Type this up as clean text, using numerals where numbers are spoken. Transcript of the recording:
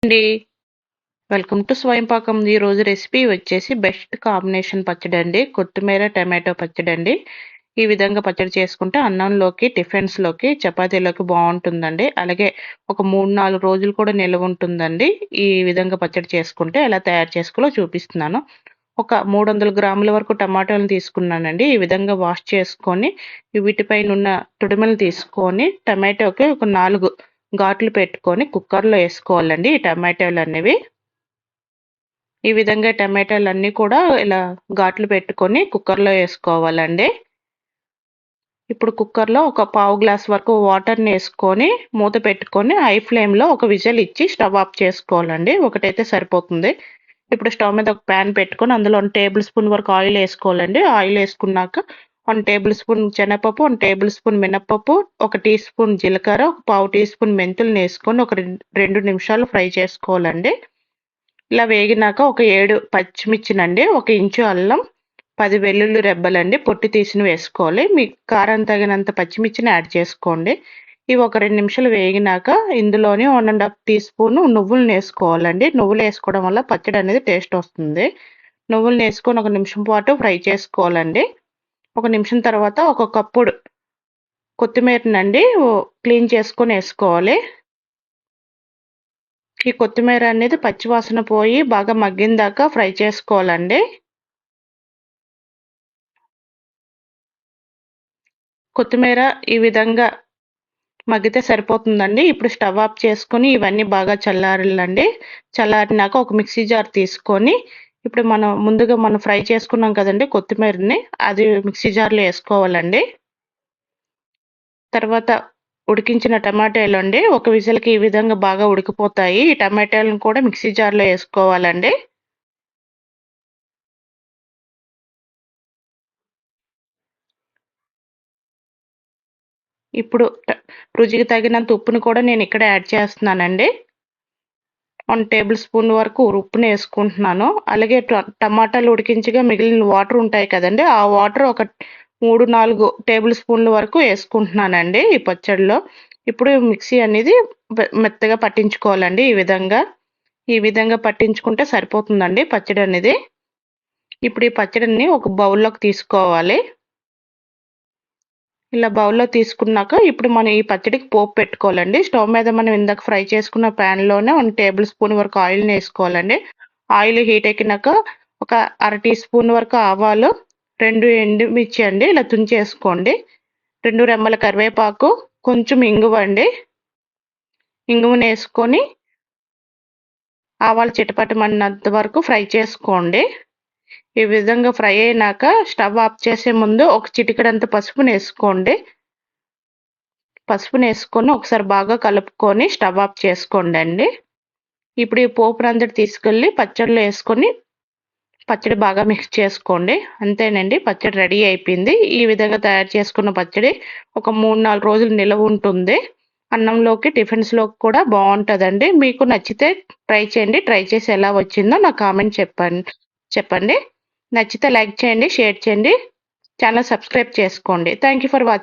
అండి. Welcome to స్వయం పాకం. ఈ రోజు రెసిపీ వచ్చేసి బెస్ట్ కాంబినేషన్ పచ్చడి అండి. కొత్తిమీర టమాటో పచ్చడి అండి. ఈ విధంగా పచ్చడి చేసుకుంటే అన్నంలోకి, టిఫిన్స్ లోకి, చపాతీలోకి బాగుంటుందండి. అలాగే ఒక 3-4 రోజులు కూడా నిల్వ ఉంటుందండి. ఈ విధంగా పచ్చడి చేసుకుంటే ఎలా తయారు చేసుకోవాలో చూపిస్తున్నాను. ఒక 300 గ్రాముల వరకు టమాటాలను తీసుకున్నానండి. ఈ విధంగా వాష్ చేసుకొని వీటిపైన ఉన్న తొడిమలు తీసుకొని టమాటోకి ఒక 4 ఘాట్లు పెట్టుకొని కుక్కర్లో వేసుకోవాలండి ఈ టమాటాలు అనేవి. ఈ విధంగా టమాటాలన్నీ కూడా ఇలా ఘాట్లు పెట్టుకొని కుక్కర్లో వేసుకోవాలండి. ఇప్పుడు కుక్కర్లో ఒక పావు గ్లాస్ వరకు వాటర్ని వేసుకొని మూత పెట్టుకొని హై ఫ్లేమ్లో ఒక విజిల్ ఇచ్చి స్టవ్ ఆఫ్ చేసుకోవాలండి. ఒకటైతే సరిపోతుంది. ఇప్పుడు స్టవ్ మీద ఒక ప్యాన్ పెట్టుకొని అందులో 1 టేబుల్ స్పూన్ వరకు ఆయిల్ వేసుకోవాలండి. ఆయిల్ వేసుకున్నాక 1 టేబుల్ స్పూన్ శనగపప్పు, 1 టేబుల్ స్పూన్ మినప్పప్పు, 1 టీ స్పూన్ జీలకర్ర, ఒక పావు టీ స్పూన్ మెంతులను వేసుకొని ఒక 2 నిమిషాలు ఫ్రై చేసుకోవాలండి. ఇలా వేగినాక ఒక 7 పచ్చిమిర్చినండి, 1 ఇంచు అల్లం, 10 వెల్లుల్లి రెబ్బలండి పొట్టు తీసినవి వేసుకోవాలి. మీకు కారం తగినంత పచ్చిమిర్చిని యాడ్ చేసుకోండి. ఇవి ఒక 2 నిమిషాలు వేగినాక ఇందులోని 1½ టీ స్పూన్ నువ్వులను వేసుకోవాలండి. నువ్వులు వేసుకోవడం వల్ల పచ్చడి అనేది టేస్ట్ వస్తుంది. నువ్వులను వేసుకొని 1 నిమిషం పాటు ఫ్రై చేసుకోవాలండి. 1 నిమిషం తర్వాత ఒక కప్పుడు కొత్తిమీరనండి క్లీన్ చేసుకొని వేసుకోవాలి. ఈ కొత్తిమీర అనేది పచ్చివాసన పోయి బాగా మగ్గిన దాకా ఫ్రై చేసుకోవాలండి. కొత్తిమీర ఈ విధంగా మగ్గితే సరిపోతుందండి. ఇప్పుడు స్టవ్ ఆఫ్ చేసుకొని ఇవన్నీ బాగా చల్లారాలండి. చల్లారినాక ఒక మిక్సీ జార్ తీసుకొని ఇప్పుడు ముందుగా మనం ఫ్రై చేసుకున్నాం కదండి కొత్తిమీరని, అది మిక్సీ జార్లో వేసుకోవాలండి. తర్వాత ఉడికించిన టమాటాలు అండి, ఒక విజిల్కి ఈ విధంగా బాగా ఉడికిపోతాయి. ఈ టమాటాలను కూడా మిక్సీ జార్లో వేసుకోవాలండి. ఇప్పుడు రుచికి తగినంత ఉప్పును కూడా నేను ఇక్కడ యాడ్ చేస్తున్నానండి. 1 టేబుల్ స్పూన్ వరకు ఉప్పుని వేసుకుంటున్నాను. అలాగే టమాటాలు ఉడికించగా మిగిలిన వాటర్ ఉంటాయి కదండి, ఆ వాటర్ ఒక 3-4 టేబుల్ స్పూన్ల వరకు వేసుకుంటున్నానండి ఈ పచ్చడిలో. ఇప్పుడు మిక్సీ అనేది మెత్తగా పట్టించుకోవాలండి. ఈ విధంగా పట్టించుకుంటే సరిపోతుందండి పచ్చడి అనేది. ఇప్పుడు ఈ పచ్చడిని ఒక బౌల్లోకి తీసుకోవాలి. ఇలా బౌల్‌లో తీసుకున్నాక ఇప్పుడు మనం ఈ పచ్చడికి పోపు పెట్టుకోవాలండి. స్టవ్ మీద మనం ఇందాక ఫ్రై చేసుకున్న ప్యాన్‌లోనే 1 టేబుల్ స్పూన్ వరకు ఆయిల్‌ని వేసుకోవాలండి. ఆయిల్ హీట్ ఎక్కినాక ఒక అర టీ స్పూన్ వరకు ఆవాలు, 2 ఎండుమిర్చి అండి ఇలా తుంచేసుకోండి. 2 రెమ్మల కరివేపాకు, కొంచెం ఇంగువండి. ఇంగువనేసుకొని ఆవాలు చిటపటమన్నంత వరకు ఫ్రై చేసుకోండి. ఈ విధంగా ఫ్రై అయినాక స్టవ్ ఆఫ్ చేసే ముందు ఒక చిటికెడంత పసుపునేసుకోండి. పసుపునేసుకొని ఒకసారి బాగా కలుపుకొని స్టవ్ ఆఫ్ చేసుకోండి. ఇప్పుడు ఈ పోపునంతటి తీసుకెళ్ళి పచ్చడిలో వేసుకొని పచ్చడి బాగా మిక్స్ చేసుకోండి. అంతేనండి, పచ్చడి రెడీ అయిపోయింది. ఈ విధంగా తయారు చేసుకున్న పచ్చడి ఒక 3-4 రోజులు నిలవ ఉంటుంది. అన్నంలోకి, టిఫిన్స్‌లోకి కూడా బాగుంటుందండి. మీకు నచ్చితే ట్రై చేయండి. ట్రై చేసి ఎలా వచ్చిందో నాకు కామెంట్ చెప్పండి. నచ్చితే లైక్ చేయండి, షేర్ చేయండి, ఛానల్ సబ్స్క్రైబ్ చేసుకోండి. Thank you for watching.